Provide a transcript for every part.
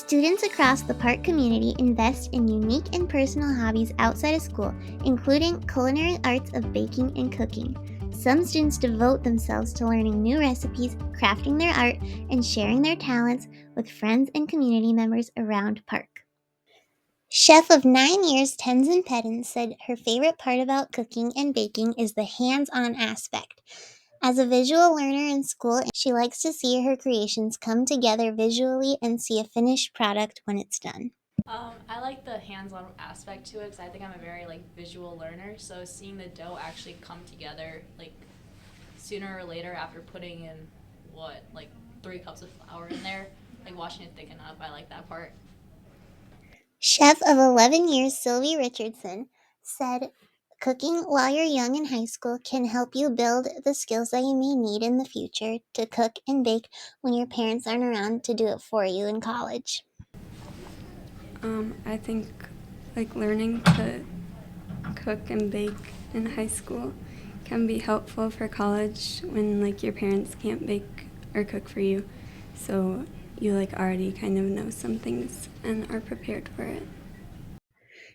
Students across the park community invest in unique and personal hobbies outside of school, including culinary arts of baking and cooking. Some students devote themselves to learning new recipes, crafting their art, and sharing their talents with friends and community members around park. Chef of 9 years, Tenzin Pedin, said her favorite part about cooking and baking is the hands on aspect. As a visual learner in school, she likes to see her creations come together visually and see a finished product when it's done. I like the hands-on aspect to it because I think I'm a very visual learner. So seeing the dough actually come together sooner or later after putting in 3 cups of flour in there, watching it thicken up, I like that part. Chef of 11 years, Sylvie Richardson, said cooking while you're young in high school can help you build the skills that you may need in the future to cook and bake when your parents aren't around to do it for you in college. I think learning to cook and bake in high school can be helpful for college when your parents can't bake or cook for you. So you already kind of know some things and are prepared for it.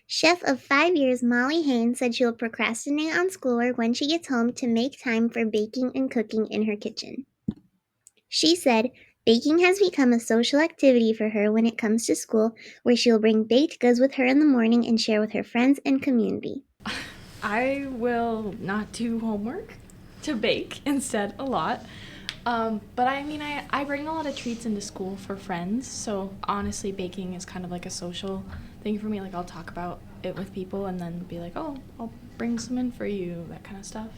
Chef of 5 years, Molly Haynes, said she'll procrastinate on schoolwork when she gets home to make time for baking and cooking in her kitchen. She said baking has become a social activity for her when it comes to school, where she'll bring baked goods with her in the morning and share with her friends and community. I will not do homework to bake instead a lot. But I mean, I bring a lot of treats into school for friends. So honestly, baking is kind of like a social thing for me. I'll talk about it with people and then be like, oh, I'll bring some in for you, that kind of stuff.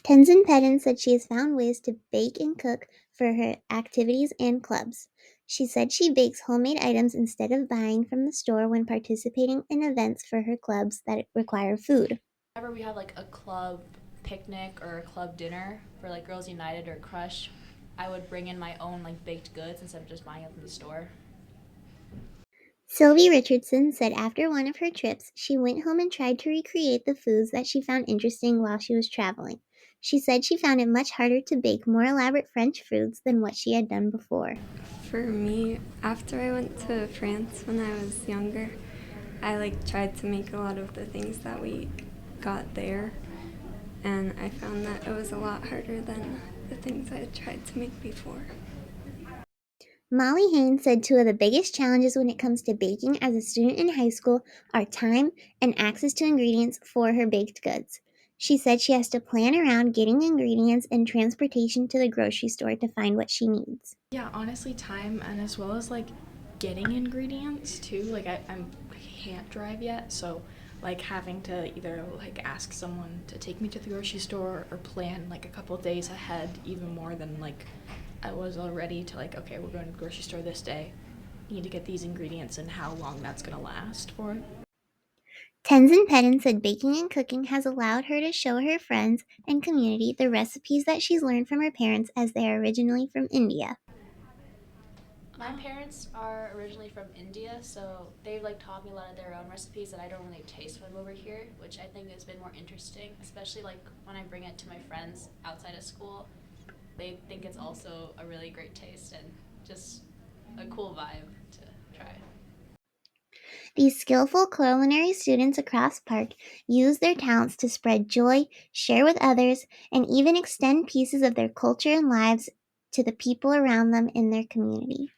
Tenzin Pedin said she has found ways to bake and cook for her activities and clubs. She said she bakes homemade items instead of buying from the store when participating in events for her clubs that require food. Whenever we have a club picnic or a club dinner for Girls United or Crush, I would bring in my own baked goods instead of just buying them from the store. Sylvie Richardson said after one of her trips, she went home and tried to recreate the foods that she found interesting while she was traveling. She said she found it much harder to bake more elaborate French foods than what she had done before. For me, after I went to France when I was younger, I tried to make a lot of the things that we got there, and I found that it was a lot harder than the things I had tried to make before. Molly Haynes said two of the biggest challenges when it comes to baking as a student in high school are time and access to ingredients for her baked goods. She said she has to plan around getting ingredients and transportation to the grocery store to find what she needs. Yeah, honestly, time and as well as getting ingredients too. I can't drive yet, so having to either ask someone to take me to the grocery store or plan a couple days ahead even more than I was already to okay, we're going to the grocery store this day. Need to get these ingredients and how long that's gonna last for. Tenzin Pedin said baking and cooking has allowed her to show her friends and community the recipes that she's learned from her parents as they are originally from India. My parents are originally from India, so they've taught me a lot of their own recipes that I don't really taste when I'm over here, which I think has been more interesting, especially when I bring it to my friends outside of school. They think it's also a really great taste and just a cool vibe to try. These skillful culinary students across Park use their talents to spread joy, share with others, and even extend pieces of their culture and lives to the people around them in their community.